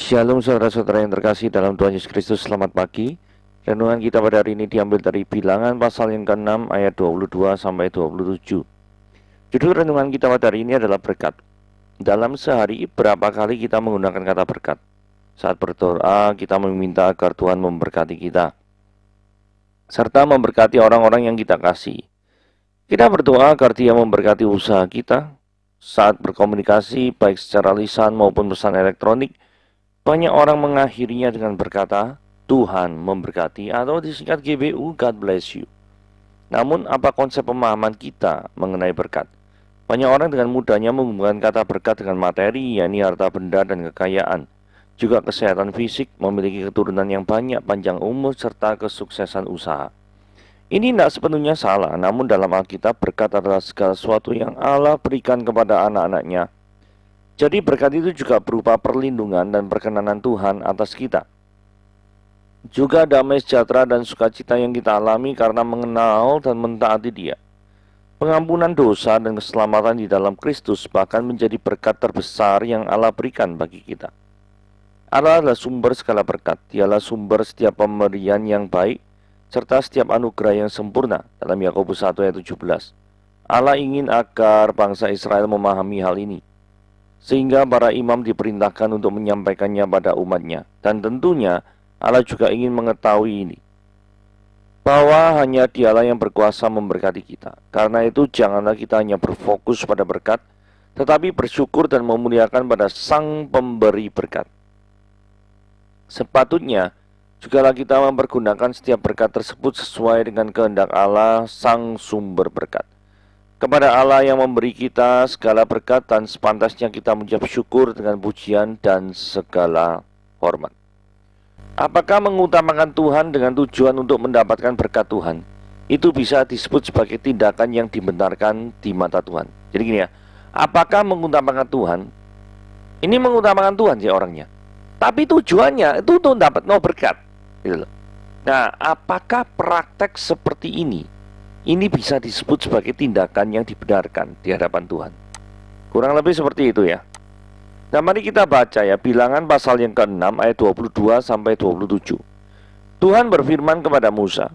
Shalom saudara-saudara yang terkasih dalam Tuhan Yesus Kristus, selamat pagi. Renungan kita pada hari ini diambil dari Bilangan pasal yang ke-6 ayat 22 sampai 27. Judul renungan kita pada hari ini adalah berkat. Dalam sehari berapa kali kita menggunakan kata berkat? Saat berdoa kita meminta agar Tuhan memberkati kita serta memberkati orang-orang yang kita kasih. Kita berdoa agar Dia memberkati usaha kita. Saat berkomunikasi baik secara lisan maupun pesan elektronik, banyak orang mengakhirinya dengan berkata, Tuhan memberkati, atau disingkat GBU, God bless you. Namun, apa konsep pemahaman kita mengenai berkat? Banyak orang dengan mudahnya menghubungkan kata berkat dengan materi, yakni harta benda dan kekayaan. Juga kesehatan fisik, memiliki keturunan yang banyak, panjang umur, serta kesuksesan usaha. Ini tidak sepenuhnya salah, namun dalam Alkitab berkat adalah segala sesuatu yang Allah berikan kepada anak-anaknya. Jadi berkat itu juga berupa perlindungan dan perkenanan Tuhan atas kita. Juga damai sejahtera dan sukacita yang kita alami karena mengenal dan mentaati Dia. Pengampunan dosa dan keselamatan di dalam Kristus bahkan menjadi berkat terbesar yang Allah berikan bagi kita. Allah adalah sumber segala berkat. Dialah sumber setiap pemberian yang baik serta setiap anugerah yang sempurna dalam Yakobus 1 ayat 17. Allah ingin agar bangsa Israel memahami hal ini, sehingga para imam diperintahkan untuk menyampaikannya pada umatnya. Dan tentunya Allah juga ingin mengetahui ini, bahwa hanya Dialah yang berkuasa memberkati kita. Karena itu janganlah kita hanya berfokus pada berkat, tetapi bersyukur dan memuliakan pada Sang Pemberi berkat. Sepatutnya jugalah kita mempergunakan setiap berkat tersebut sesuai dengan kehendak Allah, Sang Sumber berkat. Kepada Allah yang memberi kita segala berkat, dan sepantasnya kita mengucap syukur dengan pujian dan segala hormat. Apakah mengutamakan Tuhan dengan tujuan untuk mendapatkan berkat Tuhan, itu bisa disebut sebagai tindakan yang dibenarkan di mata Tuhan? Jadi gini ya, apakah mengutamakan Tuhan? Ini mengutamakan Tuhan sih orangnya, tapi tujuannya itu untuk dapat berkat gitu loh. Nah, apakah praktek seperti ini bisa disebut sebagai tindakan yang dibenarkan di hadapan Tuhan? Kurang lebih seperti itu ya. Nah, mari kita baca ya Bilangan pasal yang ke-6 ayat 22 sampai 27. Tuhan berfirman kepada Musa,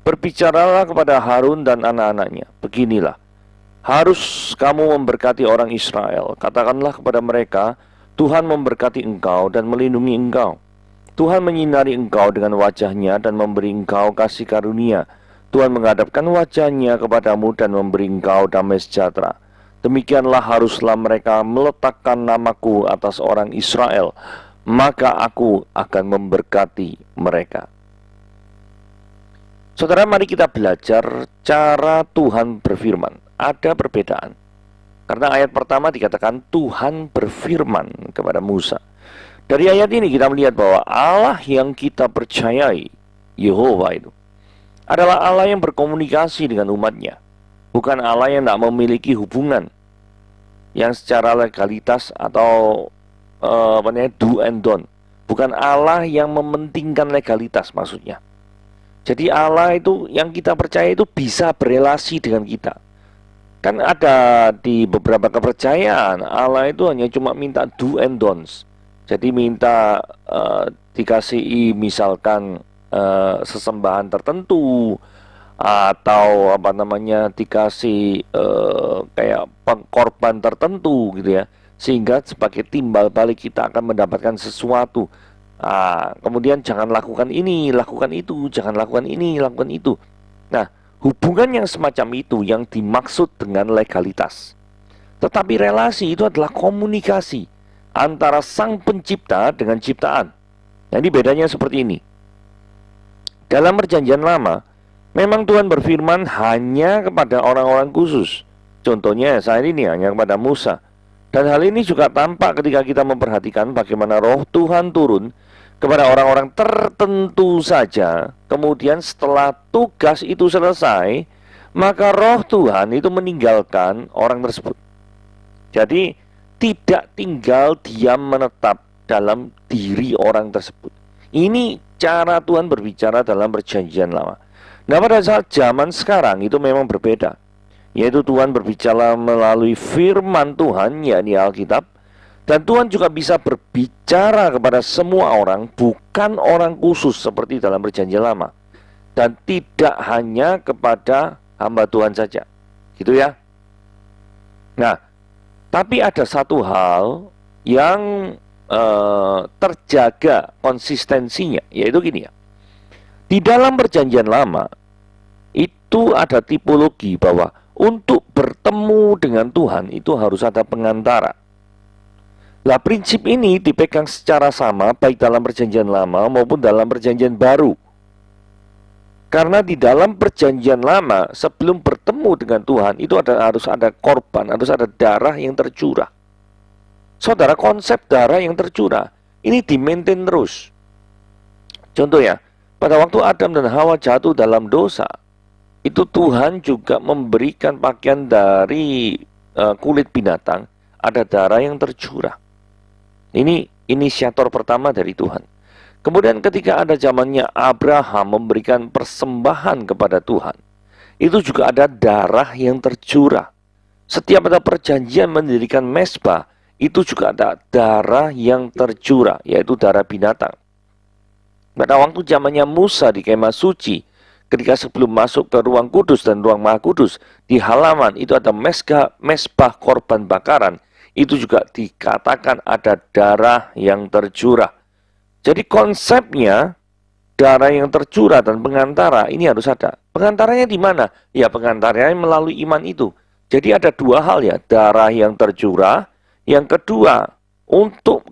"Berbicaralah kepada Harun dan anak-anaknya, beginilah, harus kamu memberkati orang Israel. Katakanlah kepada mereka, Tuhan memberkati engkau dan melindungi engkau. Tuhan menyinari engkau dengan wajahnya dan memberi engkau kasih karunia. Tuhan menghadapkan wajahnya kepadamu dan memberi engkau damai sejahtera. Demikianlah haruslah mereka meletakkan namaku atas orang Israel, maka aku akan memberkati mereka." Saudara, mari kita belajar cara Tuhan berfirman. Ada perbedaan. Karena ayat pertama dikatakan Tuhan berfirman kepada Musa. Dari ayat ini kita melihat bahwa Allah yang kita percayai, Yehova itu, adalah Allah yang berkomunikasi dengan umatnya. Bukan Allah yang tidak memiliki hubungan yang secara legalitas atau do and don't. Bukan Allah yang mementingkan legalitas maksudnya. Jadi Allah itu yang kita percaya itu bisa berelasi dengan kita. Kan ada di beberapa kepercayaan Allah itu hanya cuma minta do and don'ts. Jadi minta dikasih misalkan sesembahan tertentu, atau dikasih kayak pengkorban tertentu gitu ya, sehingga sebagai timbal balik kita akan mendapatkan sesuatu. Kemudian jangan lakukan ini, lakukan itu, jangan lakukan ini, lakukan itu. Nah, hubungan yang semacam itu yang dimaksud dengan legalitas. Tetapi relasi itu adalah komunikasi antara Sang Pencipta dengan ciptaan. Nah, ini bedanya seperti ini. Dalam Perjanjian Lama, memang Tuhan berfirman hanya kepada orang-orang khusus. Contohnya saat ini hanya kepada Musa. Dan hal ini juga tampak ketika kita memperhatikan bagaimana Roh Tuhan turun kepada orang-orang tertentu saja. Kemudian setelah tugas itu selesai, maka Roh Tuhan itu meninggalkan orang tersebut. Jadi tidak tinggal diam menetap dalam diri orang tersebut. Ini cara Tuhan berbicara dalam Perjanjian Lama. Nah, pada saat zaman sekarang itu memang berbeda, yaitu Tuhan berbicara melalui firman Tuhan, yakni Alkitab. Dan Tuhan juga bisa berbicara kepada semua orang, bukan orang khusus seperti dalam perjanjian lama. Dan tidak hanya kepada hamba Tuhan saja. Gitu ya. Nah, tapi ada satu hal yang terjaga konsistensinya, yaitu gini ya. Di dalam perjanjian lama, itu ada tipologi bahwa untuk bertemu dengan Tuhan itu harus ada pengantara. Nah, prinsip ini dipegang secara sama baik dalam perjanjian lama maupun dalam perjanjian baru. Karena di dalam perjanjian lama, sebelum bertemu dengan Tuhan, itu harus ada korban, harus ada darah yang tercurah. Saudara, konsep darah yang tercurah ini di-maintain terus. Contoh ya, pada waktu Adam dan Hawa jatuh dalam dosa, itu Tuhan juga memberikan pakaian dari kulit binatang, ada darah yang tercurah. Ini inisiator pertama dari Tuhan. Kemudian ketika ada zamannya Abraham memberikan persembahan kepada Tuhan, itu juga ada darah yang tercurah. Setiap ada perjanjian mendirikan mezbah, itu juga ada darah yang tercurah, yaitu darah binatang. Pada waktu zamannya Musa di kemah suci, ketika sebelum masuk ke ruang kudus dan ruang maha kudus, di halaman itu ada mezbah korban bakaran, itu juga dikatakan ada darah yang tercurah. Jadi konsepnya darah yang tercurah dan pengantara ini harus ada. Pengantaranya di mana? Ya, pengantaranya melalui iman itu. Jadi ada dua hal ya, darah yang tercurah. Yang kedua, untuk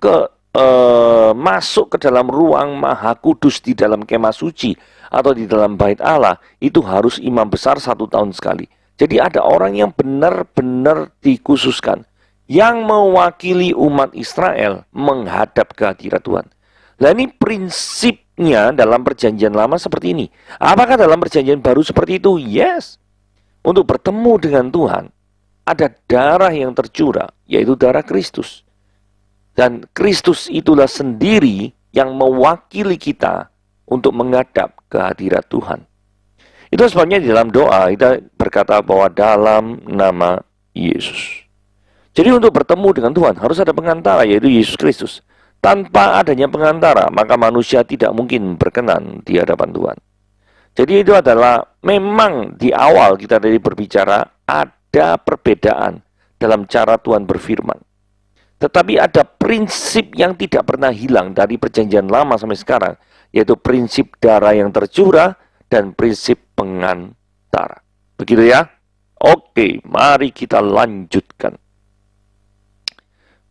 masuk ke dalam ruang maha kudus di dalam kemah suci atau di dalam bait Allah, itu harus imam besar 1 tahun sekali. Jadi ada orang yang benar-benar dikhususkan, yang mewakili umat Israel menghadap ke hadirat Tuhan. Nah, ini prinsipnya dalam perjanjian lama seperti ini. Apakah dalam perjanjian baru seperti itu? Yes. Untuk bertemu dengan Tuhan, ada darah yang tercurah, yaitu darah Kristus. Dan Kristus itulah sendiri yang mewakili kita untuk menghadap ke hadirat Tuhan. Itu sebabnya di dalam doa kita berkata bahwa dalam nama Yesus. Jadi untuk bertemu dengan Tuhan harus ada pengantara, yaitu Yesus Kristus. Tanpa adanya pengantara, maka manusia tidak mungkin berkenan di hadapan Tuhan. Jadi itu adalah memang di awal kita tadi berbicara ada perbedaan dalam cara Tuhan berfirman. Tetapi ada prinsip yang tidak pernah hilang dari perjanjian lama sampai sekarang, yaitu prinsip darah yang tercurah dan prinsip pengantara. Begitu ya? Oke, mari kita lanjutkan.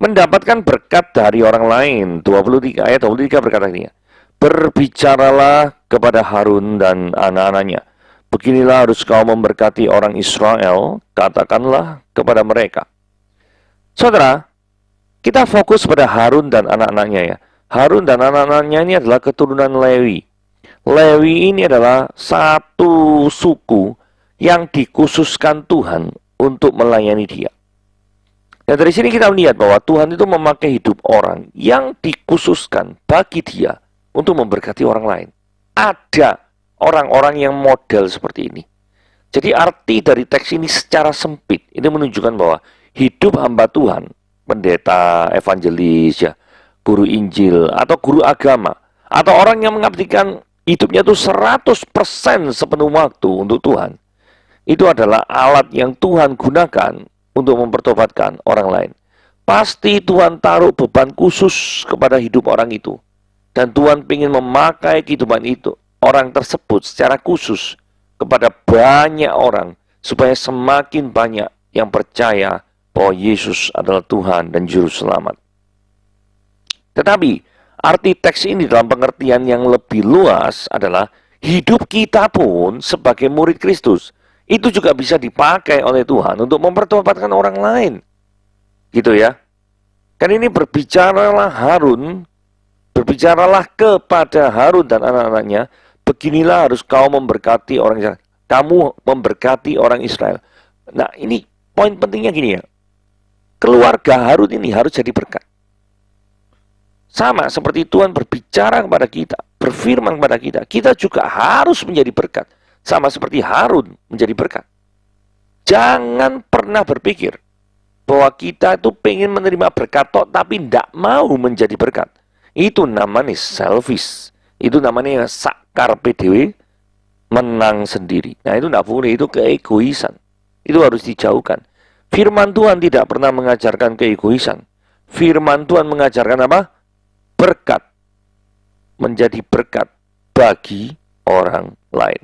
Mendapatkan berkat dari orang lain. 23 ayat 23 berkata ini ya. Berbicaralah kepada Harun dan anak-anaknya. Beginilah harus kau memberkati orang Israel, katakanlah kepada mereka. Saudara, kita fokus pada Harun dan anak-anaknya ya. Harun dan anak-anaknya ini adalah keturunan Lewi. Lewi ini adalah satu suku yang dikhususkan Tuhan untuk melayani dia. Dan dari sini kita melihat bahwa Tuhan itu memakai hidup orang yang dikhususkan bagi dia untuk memberkati orang lain. Ada orang-orang yang model seperti ini. Jadi arti dari teks ini secara sempit, ini menunjukkan bahwa hidup hamba Tuhan, pendeta, evangelis, ya, guru Injil, atau guru agama, atau orang yang mengabdikan hidupnya itu 100% sepenuh waktu untuk Tuhan, itu adalah alat yang Tuhan gunakan untuk mempertobatkan orang lain. Pasti Tuhan taruh beban khusus kepada hidup orang itu. Dan Tuhan ingin memakai kehidupan itu, orang tersebut secara khusus kepada banyak orang, supaya semakin banyak yang percaya bahwa Yesus adalah Tuhan dan Juru Selamat. Tetapi arti teks ini dalam pengertian yang lebih luas adalah hidup kita pun sebagai murid Kristus itu juga bisa dipakai oleh Tuhan untuk mempertobatkan orang lain. Gitu ya. Kan ini berbicaralah kepada Harun dan anak-anaknya, beginilah harus kau memberkati orang Israel. Kamu memberkati orang Israel. Nah, ini poin pentingnya gini ya. Keluarga Harun ini harus jadi berkat. Sama seperti Tuhan berbicara kepada kita, berfirman kepada kita, kita juga harus menjadi berkat. Sama seperti Harun menjadi berkat. Jangan pernah berpikir bahwa kita itu pengen menerima berkat tapi tidak mau menjadi berkat. Itu namanya selfish. Itu namanya sakar PDW, menang sendiri. Nah, itu tidak boleh, itu keegoisan. Itu harus dijauhkan. Firman Tuhan tidak pernah mengajarkan keegoisan. Firman Tuhan mengajarkan apa? Berkat. Menjadi berkat bagi orang lain.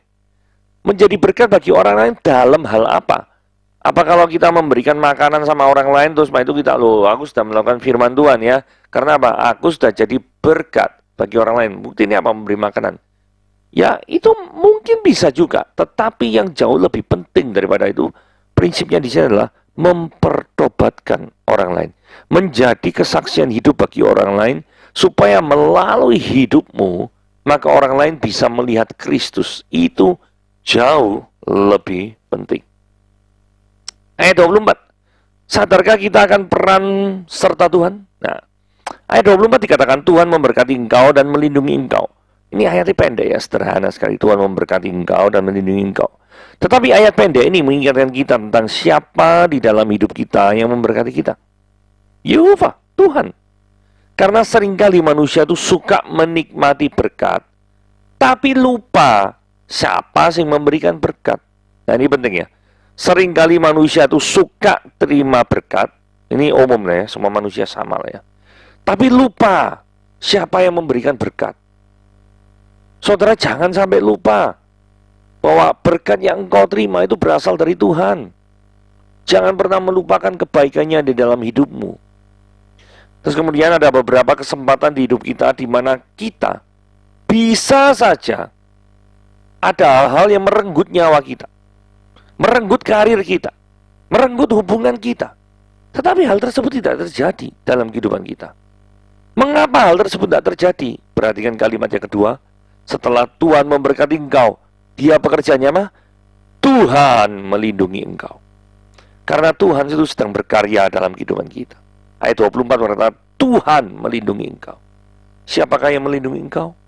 Menjadi berkat bagi orang lain dalam hal apa? Apa kalau kita memberikan makanan sama orang lain, terus setelah itu kita, loh, aku sudah melakukan firman Tuhan ya. Karena apa? Aku sudah jadi berkat bagi orang lain. Buktinya apa? Memberi makanan. Ya, itu mungkin bisa juga. Tetapi yang jauh lebih penting daripada itu, prinsipnya di sini adalah mempertobatkan orang lain. Menjadi kesaksian hidup bagi orang lain, supaya melalui hidupmu, maka orang lain bisa melihat Kristus. Itu jauh lebih penting. Ayat 24. Sadarkah kita akan peran serta Tuhan? Nah, ayat 24 dikatakan Tuhan memberkati engkau dan melindungi engkau. Ini ayatnya pendek ya, sederhana sekali. Tuhan memberkati engkau dan melindungi engkau. Tetapi ayat pendek ini mengingatkan kita tentang siapa di dalam hidup kita yang memberkati kita. Yehova, Tuhan. Karena seringkali manusia itu suka menikmati berkat, tapi lupa siapa yang memberikan berkat. Nah, ini penting ya. Seringkali manusia itu suka terima berkat. Ini umum lah ya, semua manusia sama lah ya. Tapi lupa siapa yang memberikan berkat. Saudara, jangan sampai lupa bahwa berkat yang engkau terima itu berasal dari Tuhan. Jangan pernah melupakan kebaikannya di dalam hidupmu. Terus kemudian ada beberapa kesempatan di hidup kita di mana kita bisa saja ada hal-hal yang merenggut nyawa kita, merenggut karir kita, merenggut hubungan kita. Tetapi hal tersebut tidak terjadi dalam kehidupan kita. Mengapa hal tersebut tidak terjadi? Perhatikan kalimat yang kedua. Setelah Tuhan memberkati engkau, dia pekerjaannya mah? Tuhan melindungi engkau. Karena Tuhan itu sedang berkarya dalam kehidupan kita. Ayat 24 berkata, Tuhan melindungi engkau. Siapakah yang melindungi engkau?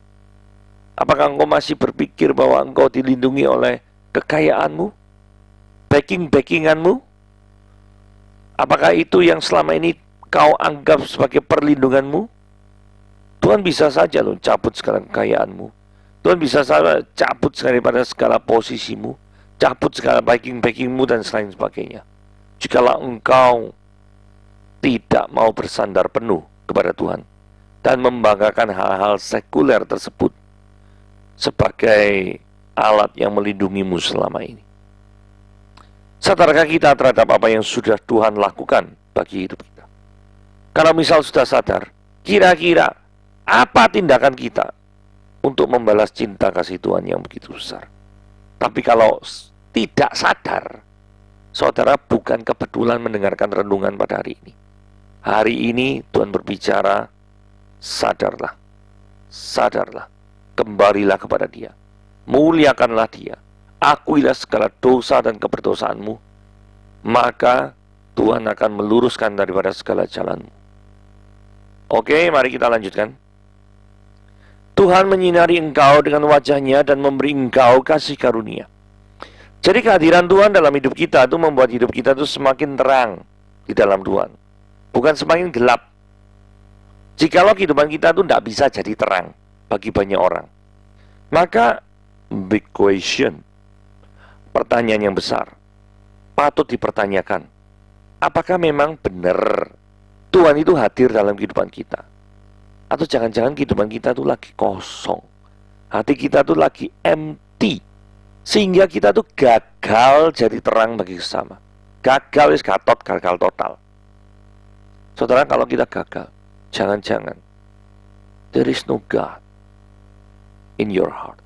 Apakah engkau masih berpikir bahwa engkau dilindungi oleh kekayaanmu? Backing-backinganmu? Apakah itu yang selama ini kau anggap sebagai perlindunganmu? Tuhan bisa saja loh cabut segala kekayaanmu. Tuhan bisa saja cabut daripada segala posisimu, cabut segala backing-backingmu dan lain sebagainya. Jikalau engkau tidak mau bersandar penuh kepada Tuhan dan membanggakan hal-hal sekuler tersebut sebagai alat yang melindungimu selama ini. Sadarkah kita terhadap apa yang sudah Tuhan lakukan bagi hidup kita? Kalau misal sudah sadar, kira-kira apa tindakan kita untuk membalas cinta kasih Tuhan yang begitu besar? Tapi kalau tidak sadar, saudara bukan kebetulan mendengarkan renungan pada hari ini. Hari ini Tuhan berbicara, sadarlah, sadarlah, kembalilah kepada Dia, muliakanlah Dia, akuilah segala dosa dan keberdosaanmu, maka Tuhan akan meluruskan daripada segala jalanmu. Oke, mari kita lanjutkan. Tuhan menyinari engkau dengan wajahnya dan memberi engkau kasih karunia. Jadi kehadiran Tuhan dalam hidup kita itu membuat hidup kita itu semakin terang di dalam Tuhan, bukan semakin gelap. Jikalau kehidupan kita itu tidak bisa jadi terang bagi banyak orang, maka big question, pertanyaan yang besar, patut dipertanyakan. Apakah memang benar Tuhan itu hadir dalam kehidupan kita? Atau jangan-jangan kehidupan kita itu lagi kosong, hati kita itu lagi empty, sehingga kita tuh gagal jadi terang bagi sesama. Gagal gagal total. Saudara, kalau kita gagal, jangan-jangan there is no God in your heart.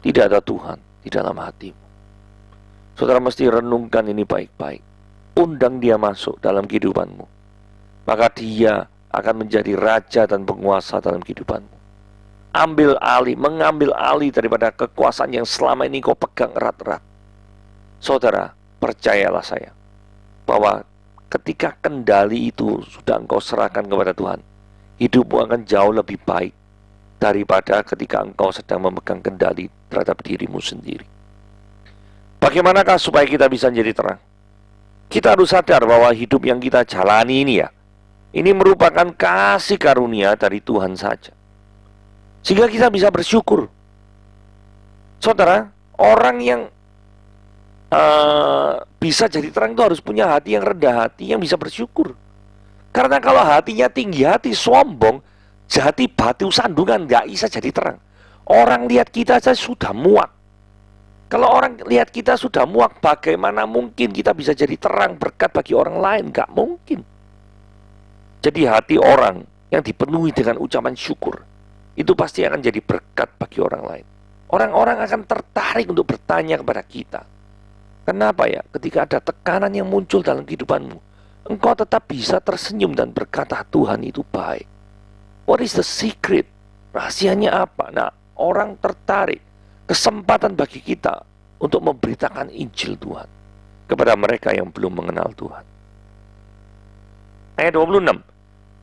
Tidak ada Tuhan di dalam hatimu. Saudara mesti renungkan ini baik-baik. Undang Dia masuk dalam kehidupanmu, maka Dia akan menjadi raja dan penguasa dalam kehidupanmu. Mengambil alih daripada kekuasaan yang selama ini kau pegang erat-erat. Saudara, percayalah saya, bahwa ketika kendali itu sudah engkau serahkan kepada Tuhan, hidupmu akan jauh lebih baik daripada ketika engkau sedang memegang kendali terhadap dirimu sendiri. Bagaimanakah supaya kita bisa menjadi terang? Kita harus sadar bahwa hidup yang kita jalani ini ya, ini merupakan kasih karunia dari Tuhan saja. Sehingga kita bisa bersyukur. Saudara, orang yang bisa jadi terang itu harus punya hati yang rendah hati, yang bisa bersyukur. Karena kalau hatinya tinggi hati, sombong, jati batu sandungan, nggak bisa jadi terang. Orang lihat kita saja sudah muak. Kalau orang lihat kita sudah muak, bagaimana mungkin kita bisa jadi terang berkat bagi orang lain? Nggak mungkin. Jadi hati orang yang dipenuhi dengan ucapan syukur, itu pasti akan jadi berkat bagi orang lain. Orang-orang akan tertarik untuk bertanya kepada kita. Kenapa ya? Ketika ada tekanan yang muncul dalam kehidupanmu, engkau tetap bisa tersenyum dan berkata, Tuhan itu baik. What is the secret? Rahasianya apa? Nah, orang tertarik. Kesempatan bagi kita untuk memberitakan Injil Tuhan kepada mereka yang belum mengenal Tuhan. Ayat 26.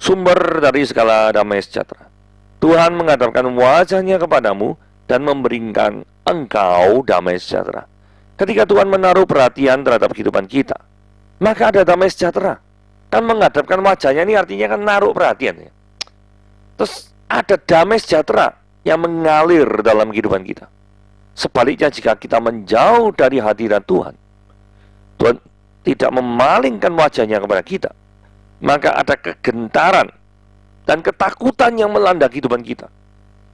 Sumber dari segala damai sejahtera. Tuhan menghadapkan wajahnya kepadamu dan memberikan engkau damai sejahtera. Ketika Tuhan menaruh perhatian terhadap kehidupan kita, maka ada damai sejahtera. Kan menghadapkan wajahnya ini artinya kan naruh perhatian ya. Terus ada damai sejahtera yang mengalir dalam kehidupan kita. Sebaliknya jika kita menjauh dari hadirat Tuhan, Tuhan tidak memalingkan wajahnya kepada kita, maka ada kegentaran dan ketakutan yang melanda kehidupan kita.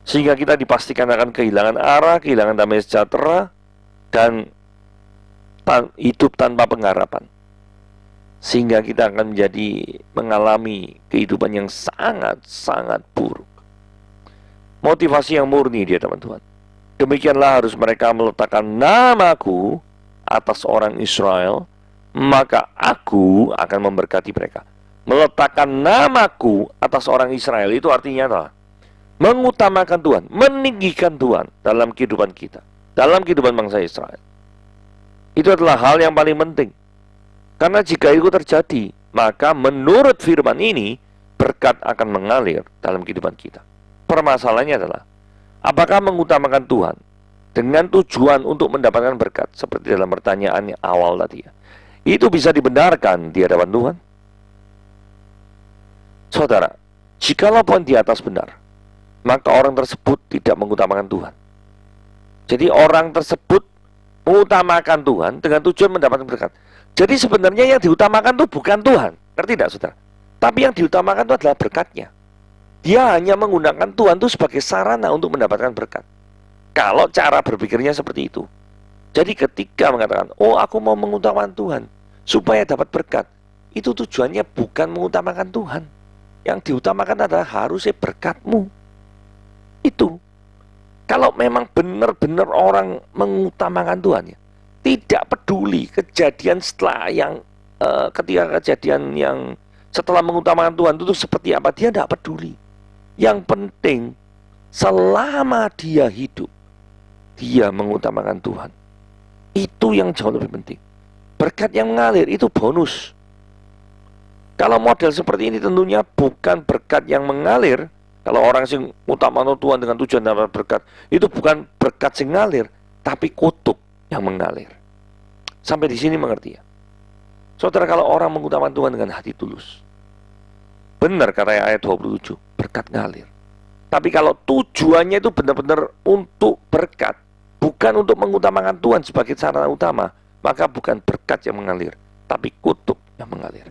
Sehingga kita dipastikan akan kehilangan arah, kehilangan damai sejahtera, dan hidup tanpa pengharapan. Sehingga kita akan mengalami kehidupan yang sangat-sangat buruk. Motivasi yang murni di hadapan Tuhan. Demikianlah harus mereka meletakkan namaku atas orang Israel, maka aku akan memberkati mereka. Meletakkan namaku atas orang Israel itu artinya apa? Mengutamakan Tuhan, meninggikan Tuhan dalam kehidupan kita, dalam kehidupan bangsa Israel. Itu adalah hal yang paling penting. Karena jika itu terjadi, maka menurut firman ini, berkat akan mengalir dalam kehidupan kita. Permasalahannya adalah, apakah mengutamakan Tuhan dengan tujuan untuk mendapatkan berkat, seperti dalam pertanyaan yang awal tadi ya, itu bisa dibenarkan di hadapan Tuhan? Saudara, jikalau poin di atas benar, maka orang tersebut tidak mengutamakan Tuhan. Jadi orang tersebut mengutamakan Tuhan dengan tujuan mendapatkan berkat. Jadi sebenarnya yang diutamakan itu bukan Tuhan. Ngerti tidak saudara? Tapi yang diutamakan itu adalah berkatnya. Dia hanya menggunakan Tuhan itu sebagai sarana untuk mendapatkan berkat. Kalau cara berpikirnya seperti itu. Jadi ketika mengatakan, oh aku mau mengutamakan Tuhan supaya dapat berkat, itu tujuannya bukan mengutamakan Tuhan. Yang diutamakan adalah harusnya berkatmu. Itu. Kalau memang benar-benar orang mengutamakan Tuhan ya, tidak peduli kejadian setelah ketika kejadian yang setelah mengutamakan Tuhan itu seperti apa, dia tidak peduli. Yang penting selama dia hidup, dia mengutamakan Tuhan. Itu yang jauh lebih penting. Berkat yang mengalir itu bonus. Kalau model seperti ini tentunya bukan berkat yang mengalir. Kalau orang sing utamakan Tuhan dengan tujuan dapat berkat, itu bukan berkat sing ngalir, tapi kutuk yang mengalir. Sampai di sini mengerti ya? Saudara, kalau orang mengutamakan Tuhan dengan hati tulus, benar kata ayat 27, berkat ngalir. Tapi kalau tujuannya itu benar-benar untuk berkat, bukan untuk mengutamakan Tuhan sebagai sarana utama, maka bukan berkat yang mengalir, tapi kutuk yang mengalir.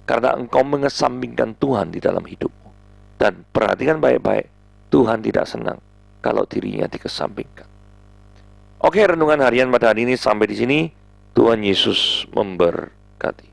Karena engkau mengesampingkan Tuhan di dalam hidupmu. Dan perhatikan baik-baik, Tuhan tidak senang kalau dirinya dikesampingkan. Oke, renungan harian pada hari ini sampai di sini. Tuhan Yesus memberkati.